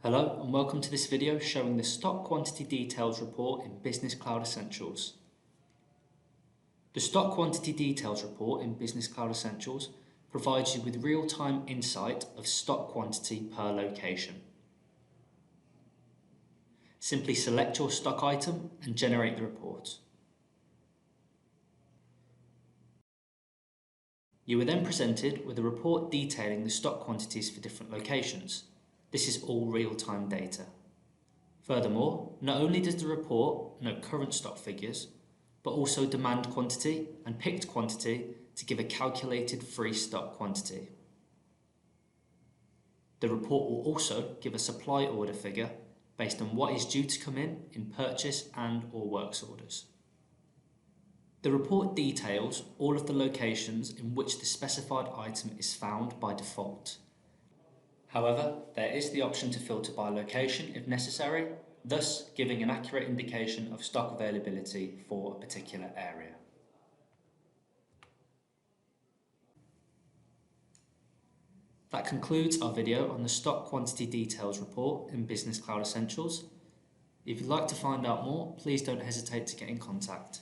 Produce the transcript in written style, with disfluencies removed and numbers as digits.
Hello and welcome to this video showing the Stock Quantity Details report in Business Cloud Essentials. The Stock Quantity Details report in Business Cloud Essentials provides you with real-time insight of stock quantity per location. Simply select your stock item and generate the report. You are then presented with a report detailing the stock quantities for different locations. This is all real-time data. Furthermore, not only does the report note current stock figures, but also demand quantity and picked quantity to give a calculated free stock quantity. The report will also give a supply order figure based on what is due to come in purchase and/or works orders. The report details all of the locations in which the specified item is found by default. However, there is the option to filter by location if necessary, thus giving an accurate indication of stock availability for a particular area. That concludes our video on the Stock Quantity Details report in Business Cloud Essentials. If you'd like to find out more, please don't hesitate to get in contact.